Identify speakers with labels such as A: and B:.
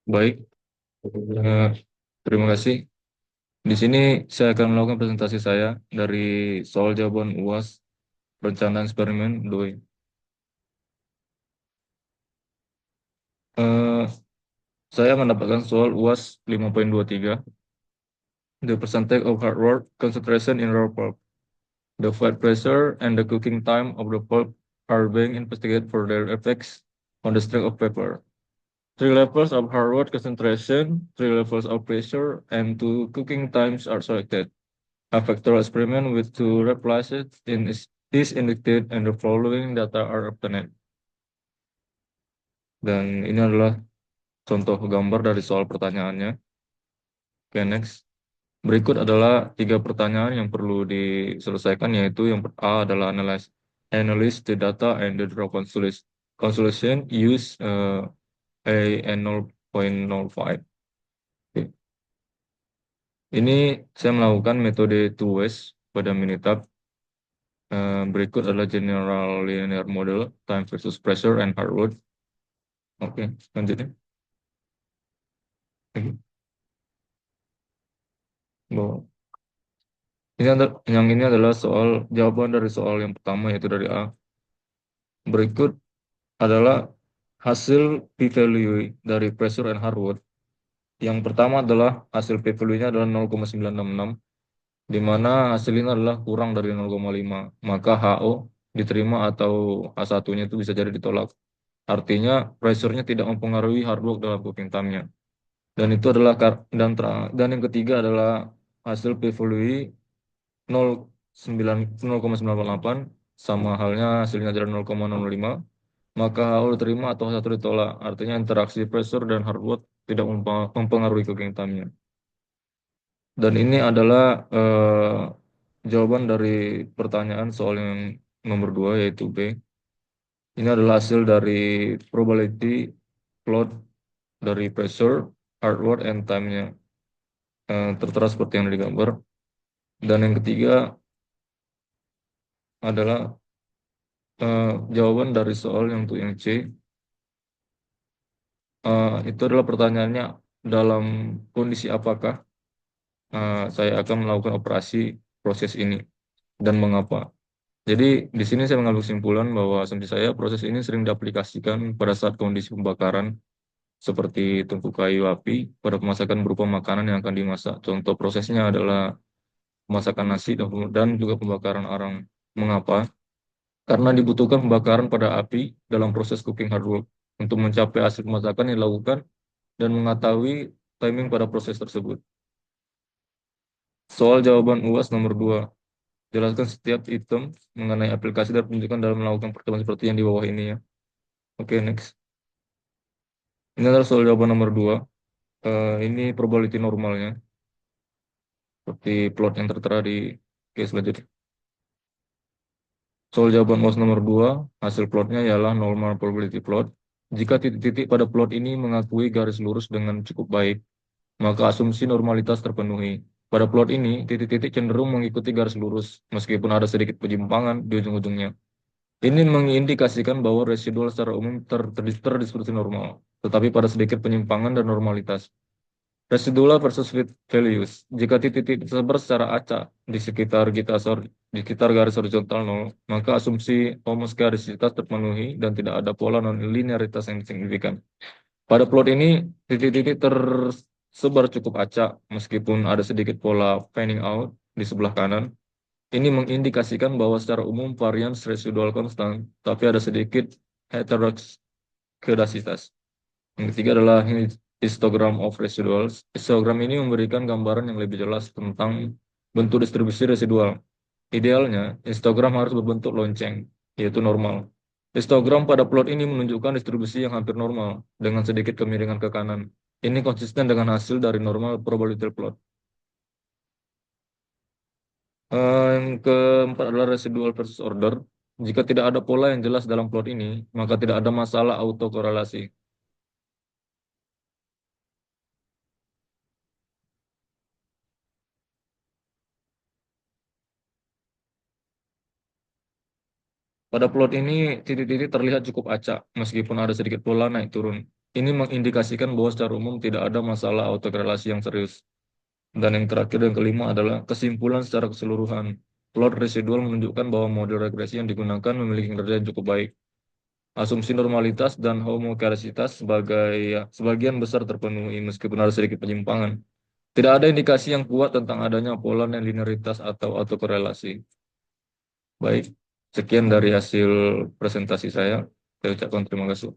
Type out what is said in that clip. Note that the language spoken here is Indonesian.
A: Baik, eh, terima kasih. Di sini saya akan melakukan presentasi saya dari soal jawaban UAS Perencanaan Eksperimen DOI. Eh, saya mendapatkan soal UAS 5.23. The percentage of hard work concentration in raw pulp. The flight pressure and the cooking time of the pulp are being investigated for their effects on the strength of paper. Three levels of hard work concentration, three levels of pressure, and two cooking times are selected. A factorial experiment with two replies is inducted and the following data are obtained. Dan ini adalah contoh gambar dari soal pertanyaannya. Oke, next. Berikut adalah tiga pertanyaan yang perlu diselesaikan, yaitu yang A adalah analyze the data and the draw consolation use A and 0.05. Oke. Ini saya melakukan metode two ways pada Minitab. Berikut adalah general linear model, time versus pressure and hard load. Oke, lanjutnya. Oke. Bahwa yang ini adalah soal jawaban dari soal yang pertama, yaitu dari A. Berikut adalah hasil p-value dari pressure and hard load. Yang pertama adalah hasil p-value-nya adalah 0,966, di mana hasil ini adalah kurang dari 0,5. Maka HO diterima atau H1-nya itu bisa jadi ditolak. Artinya pressure-nya tidak mempengaruhi hard work dalam cooking time-nya. Dan itu adalah dan yang ketiga adalah hasil p-value 0,988 sama halnya hasilnya adalah 0,05, maka HO diterima atau satu ditolak. Artinya interaksi pressure dan hard work tidak mempengaruhi cooking time-nya. Dan ini adalah jawaban dari pertanyaan soal yang nomor 2, yaitu B. Ini adalah hasil dari probability plot dari pressure, hard work, and time-nya. Tertera seperti yang digambar. Dan yang ketiga adalah jawaban dari soal yang untuk yang C. Itu adalah pertanyaannya, dalam kondisi apakah saya akan melakukan operasi proses ini dan mengapa. Jadi di sini saya mengambil kesimpulan bahwa asumsi saya proses ini sering diaplikasikan pada saat kondisi pembakaran seperti tungku kayu api pada pemasakan berupa makanan yang akan dimasak. Contoh prosesnya adalah pemasakan nasi dan juga pembakaran arang. Mengapa? Karena dibutuhkan pembakaran pada api dalam proses cooking hard work untuk mencapai hasil pemasakan yang dilakukan dan mengetahui timing pada proses tersebut. Soal jawaban UAS nomor 2. Jelaskan setiap item mengenai aplikasi dan penunjukan dalam melakukan pertemuan seperti yang di bawah ini ya. Oke, next. Ini adalah soal jawaban nomor 2. Ini probability normalnya, seperti plot yang tertera di case selanjutnya. Soal jawaban UAS nomor 2, hasil plotnya ialah normal probability plot. Jika titik-titik pada plot ini mengakui garis lurus dengan cukup baik, maka asumsi normalitas terpenuhi. Pada plot ini, titik-titik cenderung mengikuti garis lurus, meskipun ada sedikit penyimpangan di ujung-ujungnya. Ini mengindikasikan bahwa residual secara umum terdistribusi normal, tetapi pada sedikit penyimpangan dan normalitas. Residual versus fit values. Jika titik-titik tersebar secara acak di sekitar garis horizontal nol, maka asumsi homoscedasticitas terpenuhi dan tidak ada pola non-linearitas yang signifikan. Pada plot ini, titik-titik tersebar cukup acak, meskipun ada sedikit pola fanning out di sebelah kanan. Ini mengindikasikan bahwa secara umum varians residual konstan, tapi ada sedikit heteroskedasitas. Yang ketiga adalah histogram of residuals. Histogram ini memberikan gambaran yang lebih jelas tentang bentuk distribusi residual. Idealnya, histogram harus berbentuk lonceng, yaitu normal. Histogram pada plot ini menunjukkan distribusi yang hampir normal, dengan sedikit kemiringan ke kanan. Ini konsisten dengan hasil dari normal probability plot. Yang keempat adalah residual versus order. Jika tidak ada pola yang jelas dalam plot ini, maka tidak ada masalah autokorelasi. Pada plot ini, titik-titik terlihat cukup acak, meskipun ada sedikit pola naik turun. Ini mengindikasikan bahwa secara umum tidak ada masalah autokorelasi yang serius. Dan yang terakhir dan kelima adalah kesimpulan secara keseluruhan. Plot residual menunjukkan bahwa model regresi yang digunakan memiliki kinerja yang cukup baik. Asumsi normalitas dan homokaresitas sebagian besar terpenuhi meskipun ada sedikit penyimpangan. Tidak ada indikasi yang kuat tentang adanya pola dan linearitas atau autokorelasi. Baik, sekian dari hasil presentasi saya. Saya ucapkan terima kasih.